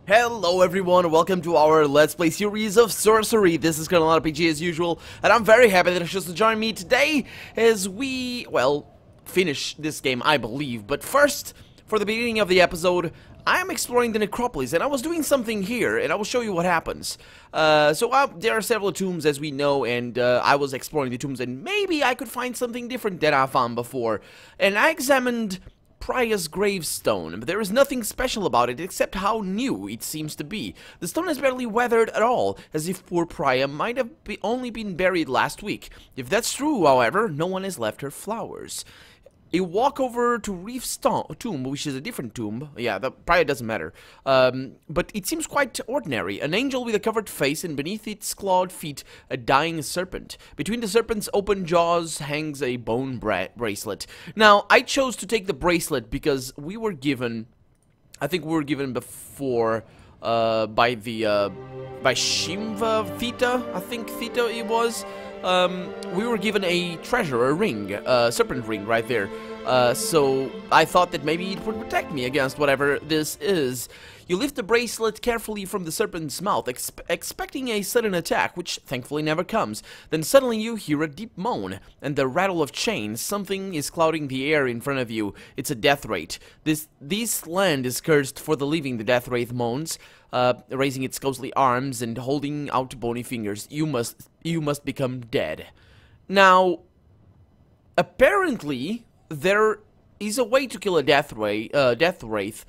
Hello everyone, welcome to our Let's Play series of Sorcery. This is Colonel RPG as usual, and I'm very happy that you chose to join me today as we, well, finish this game, I believe. But first, for the beginning of the episode, I'm exploring the necropolis, and I was doing something here, and I will show you what happens. There are several tombs, as we know, and I was exploring the tombs, and maybe I could find something different than I found before. And I examined Priya's gravestone, but there is nothing special about it except how new it seems to be. The stone is barely weathered at all, as if poor Priya might have only been buried last week. If that's true, however, no one has left her flowers. You walk over to Reef's tomb, which is a different tomb. Yeah, Priya doesn't matter. But it seems quite ordinary. An angel with a covered face, and beneath its clawed feet, a dying serpent. Between the serpent's open jaws hangs a bone bracelet. Now, I chose to take the bracelet because we were given... I think we were given before... by Shimva Theta, I think Theta it was. We were given a treasure, a ring, a serpent ring right there. So I thought that maybe it would protect me against whatever this is. You lift the bracelet carefully from the serpent's mouth, expecting a sudden attack, which thankfully never comes. Then suddenly you hear a deep moan, and the rattle of chains. Something is clouding the air in front of you. It's a death wraith. This land is cursed for the living, the death wraith moans, raising its ghostly arms and holding out bony fingers. You must become dead. Now, apparently, there is a way to kill a death wraith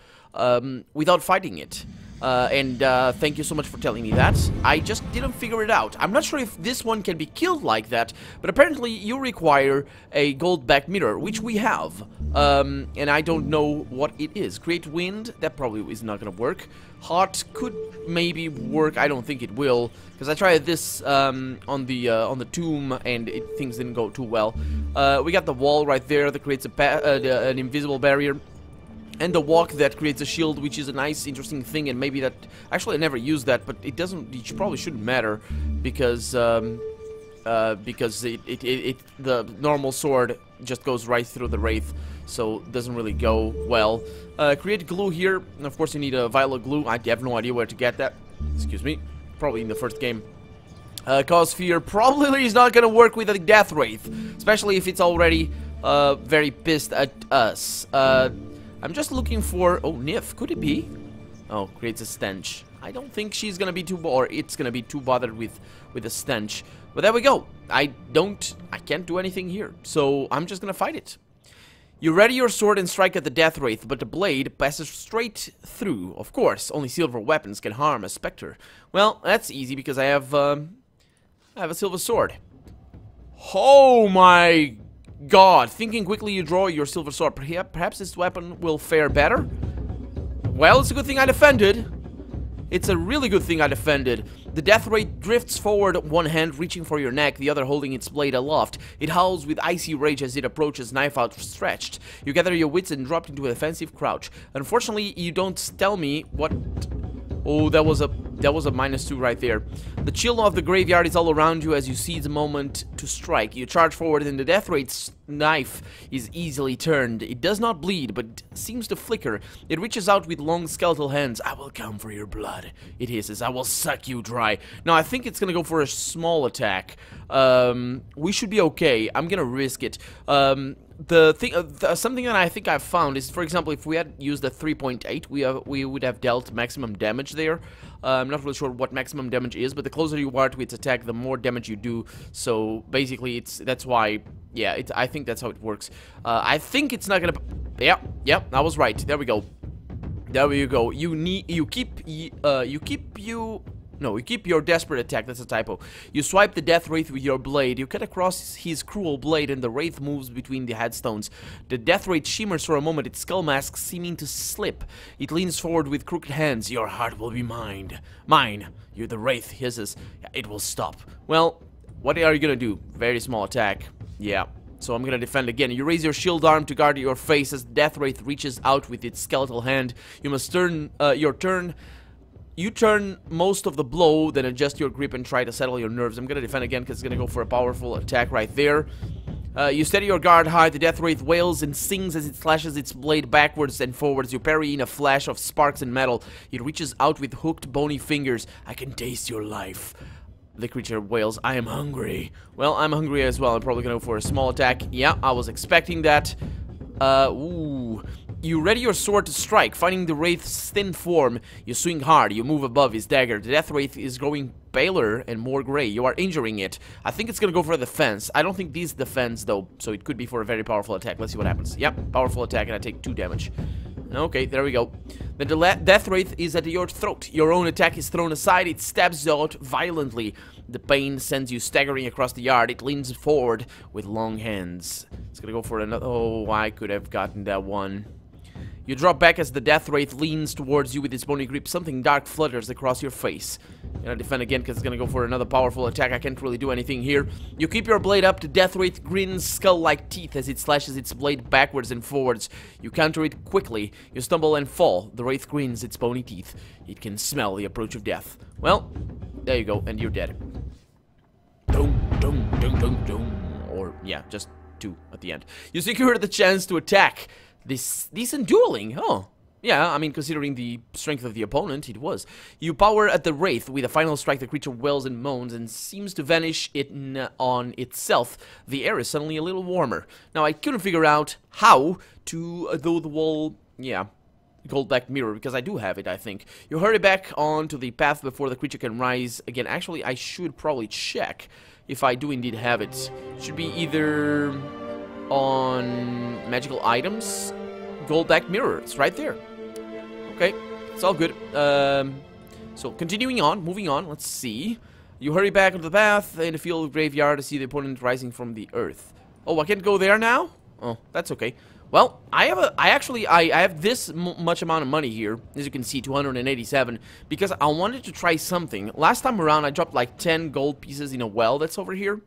without fighting it. Thank you so much for telling me that. I just didn't figure it out. I'm not sure if this one can be killed like that, but apparently you require a gold-backed mirror, which we have. And I don't know what it is. Create wind, that probably is not gonna work. Heart could maybe work. I don't think it will, because I tried this on the tomb and things didn't go too well. We got the wall right there that creates an invisible barrier. And the walk that creates a shield, which is a nice, interesting thing, and maybe that... Actually, I never used that, but it doesn't... It probably shouldn't matter, because the normal sword just goes right through the wraith, so it doesn't really go well. Create glue here, and of course you need a vial of glue. I have no idea where to get that. Excuse me. Probably in the first game. Cause fear probably is not gonna work with a death wraith, especially if it's already very pissed at us. I'm just looking for... Oh, Nif, could it be? Oh, creates a stench. I don't think she's gonna be too... Or it's gonna be too bothered with a stench. But there we go. I can't do anything here. So I'm just gonna fight it. You ready your sword and strike at the death wraith, but the blade passes straight through. Of course, only silver weapons can harm a specter. Well, that's easy because I have a silver sword. Oh my God, thinking quickly you draw your silver sword. Perhaps this weapon will fare better? Well, it's a good thing I defended. It's a really good thing I defended. The death wraith drifts forward, one hand reaching for your neck, the other holding its blade aloft. It howls with icy rage as it approaches, knife outstretched. You gather your wits and drop into a defensive crouch. Unfortunately, you don't tell me what... Oh, that was a -2 right there. The chill of the graveyard is all around you as you seize the moment to strike. You charge forward and the death wraith's knife is easily turned. It does not bleed, but seems to flicker. It reaches out with long skeletal hands. I will come for your blood, it hisses. I will suck you dry. Now, I think it's gonna go for a small attack. We should be okay. I'm gonna risk it. Something that I think I've found is, for example, if we had used a 3.8, we would have dealt maximum damage there. I'm not really sure what maximum damage is, but the closer you are to its attack, the more damage you do. So basically, that's why. Yeah, I think that's how it works. I think it's not gonna. Yeah, I was right. There we go. There you go. You keep your desperate attack. That's a typo. You swipe the death wraith with your blade. You cut across his cruel blade, and the wraith moves between the headstones. The death wraith shimmers for a moment, its skull mask seeming to slip. It leans forward with crooked hands. Your heart will be mine. Mine. You, the wraith hisses. It will stop. Well, what are you gonna do? Very small attack. Yeah. So I'm gonna defend again. You raise your shield arm to guard your face as the death wraith reaches out with its skeletal hand. You must turn your turn. You turn most of the blow, then adjust your grip and try to settle your nerves. I'm gonna defend again because it's gonna go for a powerful attack right there. You steady your guard high, the Death Wraith wails and sings as it slashes its blade backwards and forwards. You parry in a flash of sparks and metal. It reaches out with hooked, bony fingers. I can taste your life. The creature wails, I am hungry. Well, I'm hungry as well. I'm probably gonna go for a small attack. Yeah, I was expecting that. Ooh. You ready your sword to strike. Finding the Wraith's thin form, you swing hard. You move above his dagger. The Death Wraith is growing paler and more gray. You are injuring it. I think it's gonna go for a defense. I don't think this defense, though, so it could be for a very powerful attack. Let's see what happens. Yep, powerful attack, and I take 2 damage. Okay, there we go. The Death Wraith is at your throat. Your own attack is thrown aside. It stabs out violently. The pain sends you staggering across the yard. It leans forward with long hands. It's gonna go for another... Oh, I could have gotten that one. You drop back as the Death Wraith leans towards you with its bony grip. Something dark flutters across your face. You're gonna defend again because it's gonna go for another powerful attack. I can't really do anything here. You keep your blade up. The Death Wraith grins skull-like teeth as it slashes its blade backwards and forwards. You counter it quickly. You stumble and fall. The Wraith grins its bony teeth. It can smell the approach of death. Well, there you go, and you're dead. Dum, dum, dum, dum, dum. Or, yeah, just 2 at the end. You secure the chance to attack. This decent dueling, oh. Yeah, I mean, considering the strength of the opponent, it was. You power at the Wraith. With a final strike, the creature wails and moans and seems to vanish on itself. The air is suddenly a little warmer. Now, I couldn't figure out how to do the wall, yeah, gold-backed mirror, because I do have it, I think. You hurry back onto the path before the creature can rise again. Actually, I should probably check if I do indeed have it. It should be either on magical items, gold-backed mirror. It's right there. Okay, it's all good. So continuing on, moving on, let's see. You hurry back onto the path in the field graveyard to see the opponent rising from the earth. Oh, I can't go there now? Oh, that's okay. Well, I have this much amount of money here, as you can see, 287, because I wanted to try something. Last time around, I dropped like 10 gold pieces in a well that's over here,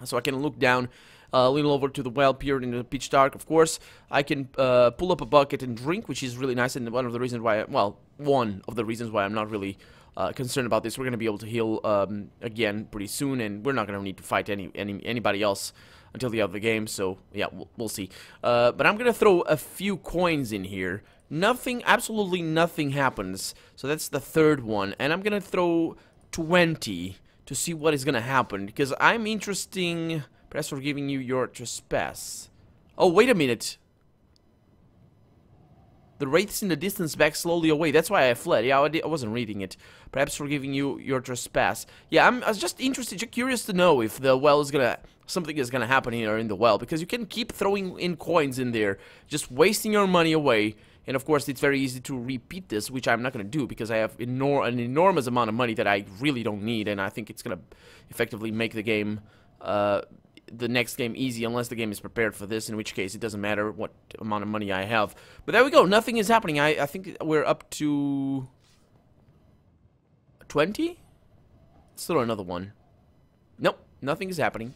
so I can look down a little over to the well, peer in the pitch dark. Of course, I can pull up a bucket and drink, which is really nice, and one of the reasons why, one of the reasons why I'm not really concerned about this. We're going to be able to heal again pretty soon, and we're not going to need to fight anybody else until the end of the game, so yeah, we'll see. But I'm going to throw a few coins in here. Nothing, absolutely nothing happens, so that's the third one, and I'm going to throw 20 to see what is going to happen, because I'm interesting... Perhaps for giving you your trespass. Oh, wait a minute. The wraiths in the distance back slowly away. That's why I fled. Yeah, I wasn't reading it. Perhaps for giving you your trespass. Yeah, I was just interested, just curious to know if the well is gonna... Something is gonna happen here in the well. Because you can keep throwing in coins in there. Just wasting your money away. And of course, it's very easy to repeat this, which I'm not gonna do. Because I have an enormous amount of money that I really don't need. And I think it's gonna effectively make the game... the next game easy, unless the game is prepared for this, in which case it doesn't matter what amount of money I have. But there we go, nothing is happening. I think we're up to 20? Let's throw another one. Nope, nothing is happening.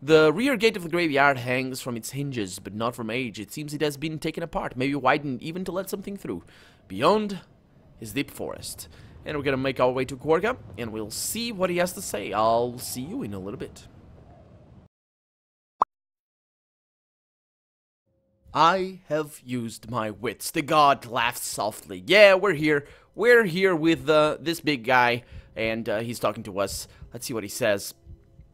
The rear gate of the graveyard hangs from its hinges, but not from age. It seems it has been taken apart, maybe widened even to let something through. Beyond is deep forest. And we're gonna make our way to Korga, and we'll see what he has to say. I'll see you in a little bit. I have used my wits. The god laughs softly. Yeah, we're here. We're here with this big guy, and he's talking to us. Let's see what he says.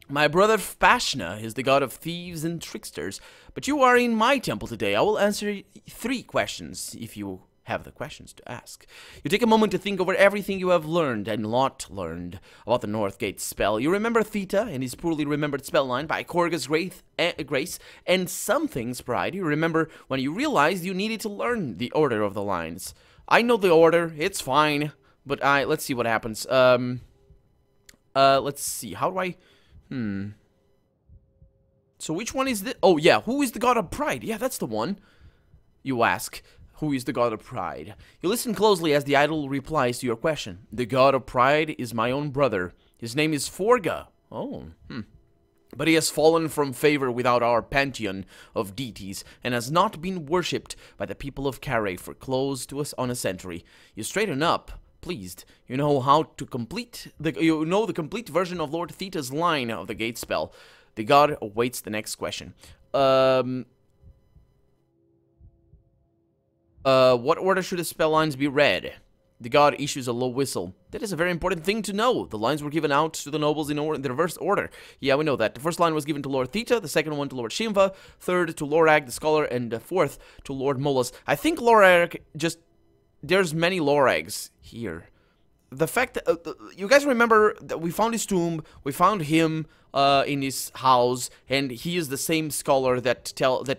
My brother Fashna is the god of thieves and tricksters, but you are in my temple today. I will answer 3 questions, if you have the questions to ask. You take a moment to think over everything you have learned and not learned about the Northgate spell. You remember Theta and his poorly remembered spell line by Korga's grace and Something's pride. You remember when you realized you needed to learn the order of the lines. I know the order, it's fine, but let's see what happens. Let's see, how do I... So which one is the... Oh yeah, who is the god of pride? Yeah, that's the one. You ask. Who is the god of pride? You listen closely as the idol replies to your question. The god of pride is my own brother. His name is Forga. Oh, But he has fallen from favor without our pantheon of deities and has not been worshipped by the people of Carre for close to us on a century. You straighten up, pleased. You know how to complete the complete version of Lord Theta's line of the gate spell. The god awaits the next question. What order should the spell lines be read? The god issues a low whistle. That is a very important thing to know. The lines were given out to the nobles in the reverse order. Yeah, we know that. The first line was given to Lord Theta, the second one to Lord Shimva, third to Lorag the Scholar, and the fourth to Lord Molas. I think Lorag just... There's many Lorags here. The fact that... you guys remember that we found his tomb, we found him in his house, and he is the same scholar that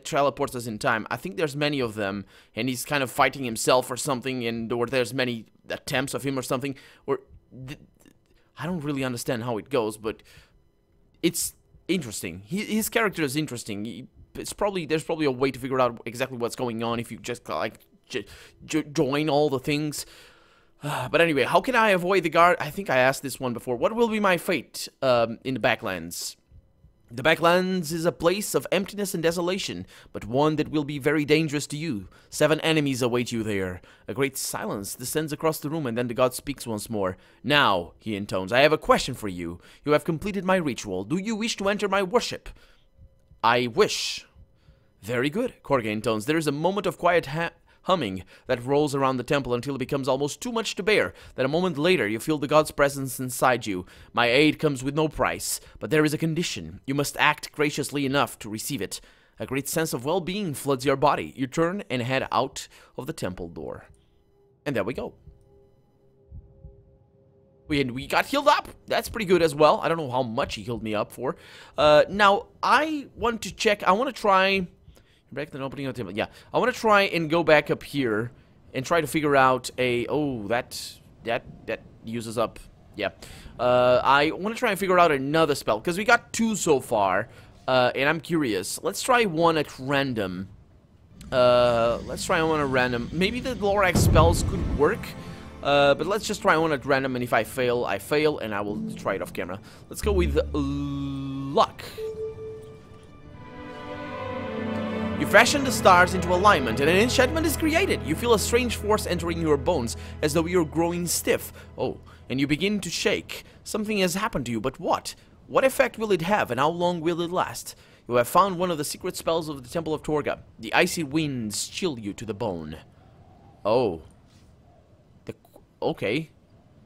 teleports us in time. I think there's many of them, and he's kind of fighting himself or something, or there's many attempts of him or something. Or I don't really understand how it goes, but it's interesting. His character is interesting. There's probably a way to figure out exactly what's going on if you just like join all the things. But anyway, how can I avoid the guard? I think I asked this one before. What will be my fate in the Backlands? The Backlands is a place of emptiness and desolation, but one that will be very dangerous to you. 7 enemies await you there. A great silence descends across the room, and then the god speaks once more. Now, he intones, I have a question for you. You have completed my ritual. Do you wish to enter my worship? I wish. Very good, Korga intones. There is a moment of quiet humming that rolls around the temple until it becomes almost too much to bear. Then a moment later, you feel the god's presence inside you. My aid comes with no price, but there is a condition. You must act graciously enough to receive it. A great sense of well-being floods your body. You turn and head out of the temple door. And there we go. We got healed up. That's pretty good as well. I don't know how much he healed me up for. Now, I want to check. I want to try... Back to the opening of the temple. Yeah, I want to try and go back up here and try to figure out a... Oh, that uses up... Yeah. I want to try and figure out another spell, because we got 2 so far, and I'm curious. Let's try one at random. Let's try one at random. Maybe the Lorax spells could work, but let's just try one at random, and if I fail, I fail, and I will try it off camera. Let's go with luck. You fashion the stars into alignment, and an enchantment is created. You feel a strange force entering your bones, as though you're growing stiff. Oh, and you begin to shake. Something has happened to you, but what? What effect will it have, and how long will it last? You have found one of the secret spells of the Temple of Torga. The icy winds chill you to the bone. Oh. Okay.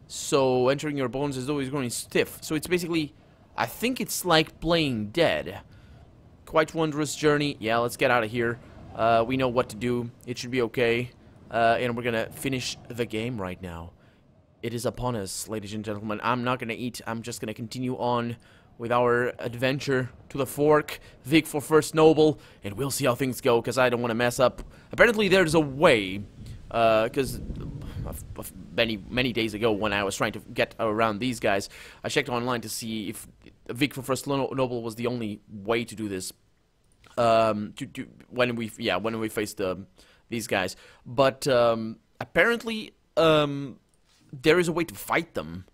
So, entering your bones as though you're growing stiff. So it's basically... I think it's like playing dead. Quite wondrous journey. Yeah, let's get out of here. We know what to do. It should be okay. And we're gonna finish the game right now. It is upon us, ladies and gentlemen. I'm not gonna eat. I'm just gonna continue on with our adventure to the fork. Vic for first noble. And we'll see how things go, because I don't want to mess up. Apparently there's a way. Because many days ago, when I was trying to get around these guys, I checked online to see if Vic for first noble was the only way to do this. When we faced these guys, but apparently there is a way to fight them,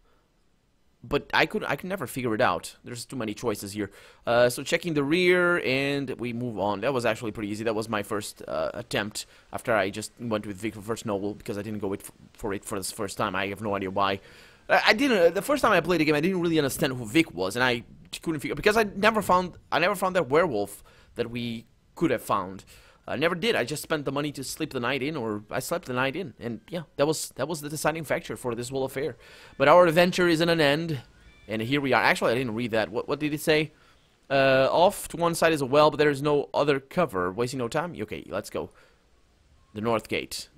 but I could never figure it out. There's too many choices here. So checking the rear, and we move on. That was actually pretty easy. That was my first attempt after I just went with Vic for first noble, because I didn't go for it for this first time. I have no idea why. I didn't. The first time I played the game, I didn't really understand who Vic was, and I couldn't figure, because I never found that werewolf that we could have found. I never did. I just spent the money to sleep the night in, or I slept the night in, and yeah, that was the deciding factor for this whole affair. But our adventure is at an end, and here we are. Actually, I didn't read that. What did it say? Off to one side is a well, but there is no other cover. Wasting no time. Okay, let's go. The north gate.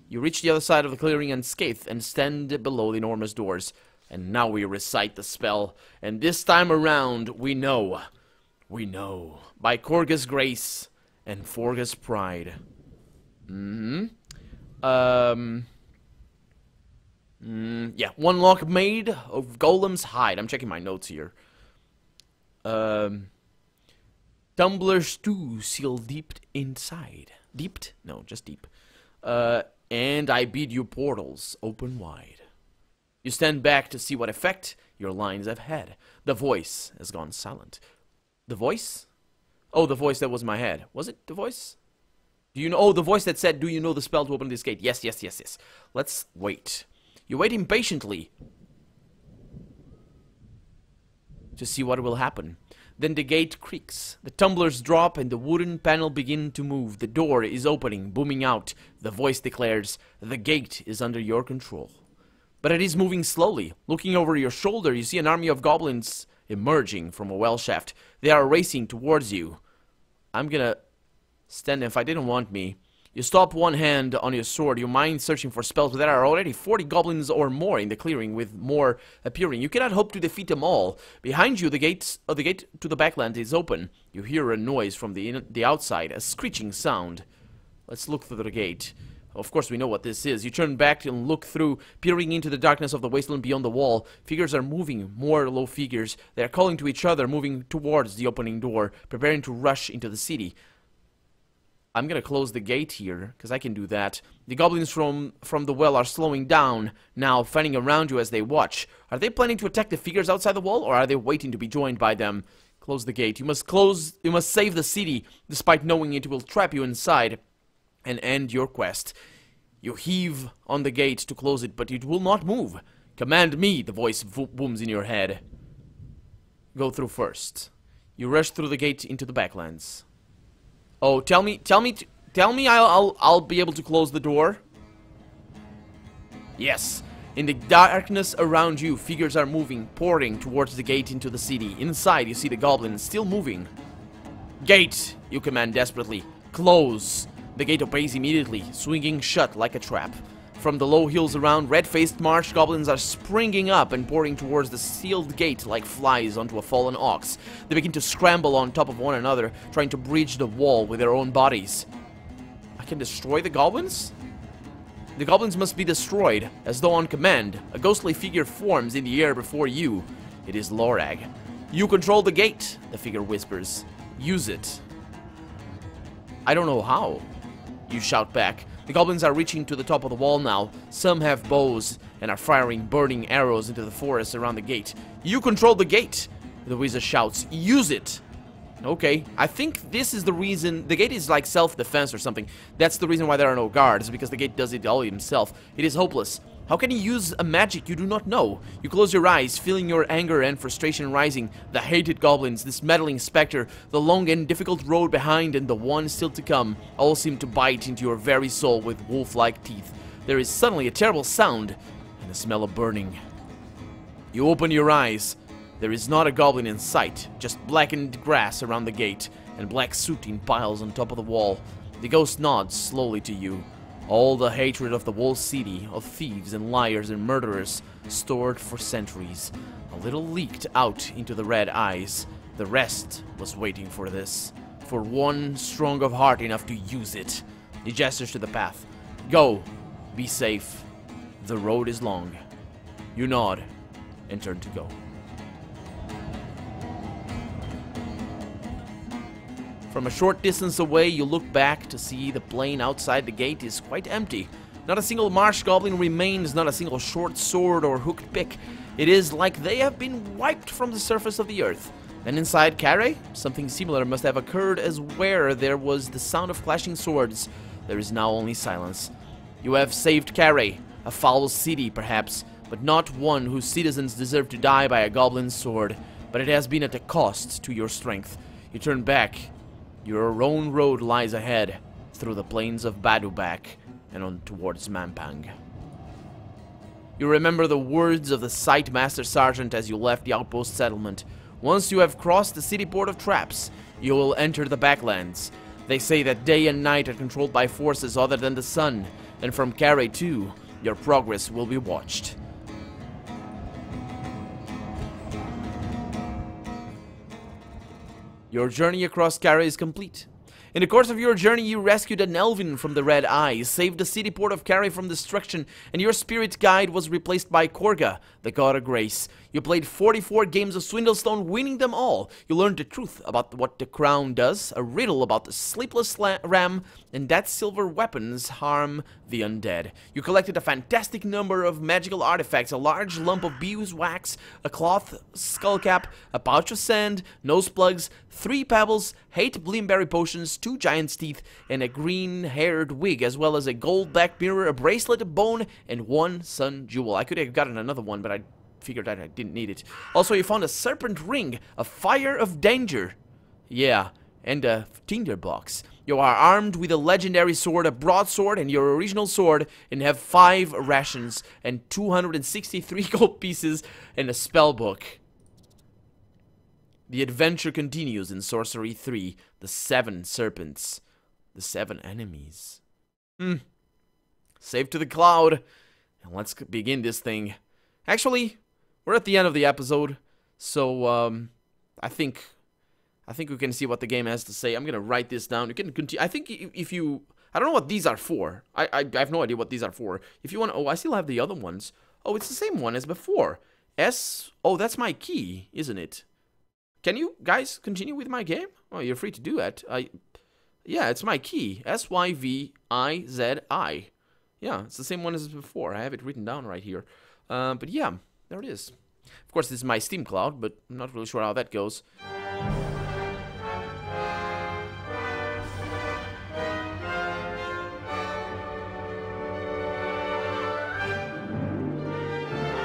You reach the other side of the clearing unscathed and stand below the enormous doors. And now we recite the spell. And this time around, we know. We know. By Korga's grace and Forga's pride. Yeah, one lock made of Golem's hide. I'm checking my notes here. Tumbler stew sealed deep inside. Deeped? No, just deep. And I bid you portals open wide. You stand back to see what effect your lines have had. The voice has gone silent. The voice? Oh, the voice that was in my head. Was it the voice? Do you know? Oh, the voice that said, "Do you know the spell to open this gate?" Yes, yes, yes, yes. Let's wait. You wait impatiently to see what will happen. Then the gate creaks. The tumblers drop and the wooden panel begin to move. The door is opening, booming out. The voice declares, "The gate is under your control." But it is moving slowly. Looking over your shoulder, you see an army of goblins emerging from a well shaft. They are racing towards you. I'm gonna stand if I didn't want me. You stop one hand on your sword, your mind searching for spells, but there are already 40 goblins or more in the clearing, with more appearing. You cannot hope to defeat them all. Behind you, the gate to the backland is open. You hear a noise from the outside, a screeching sound. Let's look through the gate. Of course, we know what this is. You turn back and look through, peering into the darkness of the wasteland beyond the wall. Figures are moving, more low figures. They are calling to each other, moving towards the opening door, preparing to rush into the city. I'm gonna close the gate here, because I can do that. The goblins from the well are slowing down, now fanning around you as they watch. Are they planning to attack the figures outside the wall, or are they waiting to be joined by them? Close the gate. You must save the city, despite knowing it will trap you inside and end your quest. You heave on the gate to close it, but it will not move. Command me, the voice booms in your head. Go through first. You rush through the gate into the backlands. Oh, tell me I'll be able to close the door? Yes. In the darkness around you, figures are moving, pouring towards the gate into the city. Inside, you see the goblins still moving. Gate, you command desperately. Close. The gate obeys immediately, swinging shut like a trap. From the low hills around, red-faced marsh goblins are springing up and pouring towards the sealed gate like flies onto a fallen ox. They begin to scramble on top of one another, trying to breach the wall with their own bodies. I can destroy the goblins? The goblins must be destroyed, as though on command. A ghostly figure forms in the air before you. It is Lorag. You control the gate, the figure whispers. Use it. I don't know how. You shout back. The goblins are reaching to the top of the wall now. Some have bows and are firing burning arrows into the forest around the gate. You control the gate! The wizard shouts. Use it! Okay, I think this is the reason. The gate is like self-defense or something. That's the reason why there are no guards, because the gate does it all himself. It is hopeless. How can you use a magic you do not know? You close your eyes, feeling your anger and frustration rising. The hated goblins, this meddling specter, the long and difficult road behind, and the one still to come, all seem to bite into your very soul with wolf-like teeth. There is suddenly a terrible sound and a smell of burning. You open your eyes. There is not a goblin in sight, just blackened grass around the gate, and black soot in piles on top of the wall. The ghost nods slowly to you. All the hatred of the whole city, of thieves and liars and murderers, stored for centuries. A little leaked out into the red eyes. The rest was waiting for this. For one strong of heart enough to use it. He gestures to the path. Go. Be safe. The road is long. You nod and turn to go. From a short distance away, you look back to see the plain outside the gate is quite empty. Not a single marsh goblin remains, not a single short sword or hooked pick. It is like they have been wiped from the surface of the earth. Then inside Carré, something similar must have occurred, as where there was the sound of clashing swords, there is now only silence. You have saved Carré, a foul city perhaps, but not one whose citizens deserve to die by a goblin's sword. But it has been at a cost to your strength. You turn back. Your own road lies ahead, through the plains of Badubak and on towards Mampang. You remember the words of the Sight Master Sergeant as you left the outpost settlement. Once you have crossed the city port of traps, you will enter the backlands. They say that day and night are controlled by forces other than the sun, and from Carré too, your progress will be watched. Your journey across Carré is complete. In the course of your journey, you rescued an elven from the Red Eyes, saved the city port of Carré from destruction, and your spirit guide was replaced by Korga, the god of grace. You played 44 games of Swindlestone, winning them all. You learned the truth about what the crown does, a riddle about the sleepless ram, and that silver weapons harm the undead. You collected a fantastic number of magical artifacts, a large lump of beeswax, a cloth skullcap, a pouch of sand, nose plugs, 3 pebbles, 8 blimberry potions, 2 giant's teeth, and a green-haired wig, as well as a gold back mirror, a bracelet of bone, and 1 sun jewel. I could have gotten another one, but I figured out I didn't need it. Also, you found a serpent ring, a fire of danger. Yeah, and a tinderbox. You are armed with a legendary sword, a broadsword, and your original sword, and have 5 rations and 263 gold pieces and a spell book. The adventure continues in Sorcery 3, the 7 serpents, the 7 enemies. Save to the cloud, and let's begin this thing. Actually, we're at the end of the episode, so I think we can see what the game has to say. I'm gonna write this down. You can continue. I think if you, I don't know what these are for. I have no idea what these are for. If you want, oh, I still have the other ones. Oh, it's the same one as before. Oh, that's my key, isn't it? Can you guys continue with my game? Oh, you're free to do that. Yeah, it's my key. SYVIZI. Yeah, it's the same one as before. I have it written down right here. But yeah, there it is. Of course, this is my Steam cloud, but I'm not really sure how that goes.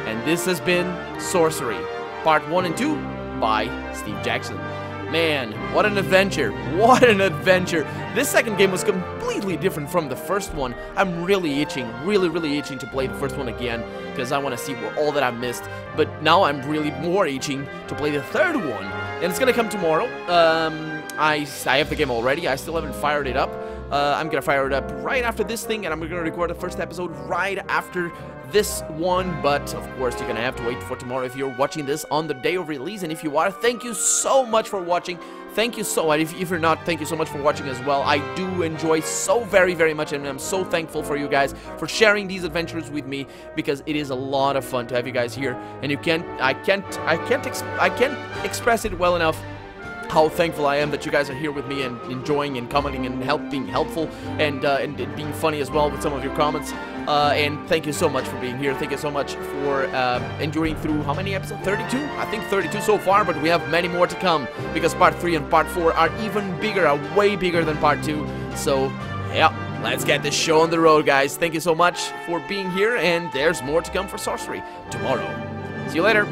And this has been Sorcery, Part 1 and 2 by Steve Jackson. Man, what an adventure. What an adventure. This second game was completely different from the first one. I'm really itching, really itching to play the first one again, because I want to see all that I missed. But now I'm really more itching to play the third one. And it's going to come tomorrow. I have the game already. I still haven't fired it up. I'm going to fire it up right after this thing, and I'm going to record the first episode right after this one. But, of course, you're going to have to wait for tomorrow if you're watching this on the day of release. And if you are, thank you so much for watching. Thank you so much. If you're not, thank you so much for watching as well. I do enjoy so very much, and I'm so thankful for you guys for sharing these adventures with me, because it is a lot of fun to have you guys here. And I can't express it well enough how thankful I am that you guys are here with me and enjoying and commenting and being helpful and being funny as well with some of your comments. And thank you so much for being here. Thank you so much for enduring through how many episodes? 32? I think 32 so far, but we have many more to come, because Part 3 and Part 4 are even bigger, are way bigger than Part 2. So, yeah, let's get this show on the road, guys. Thank you so much for being here, and there's more to come for Sorcery tomorrow. See you later.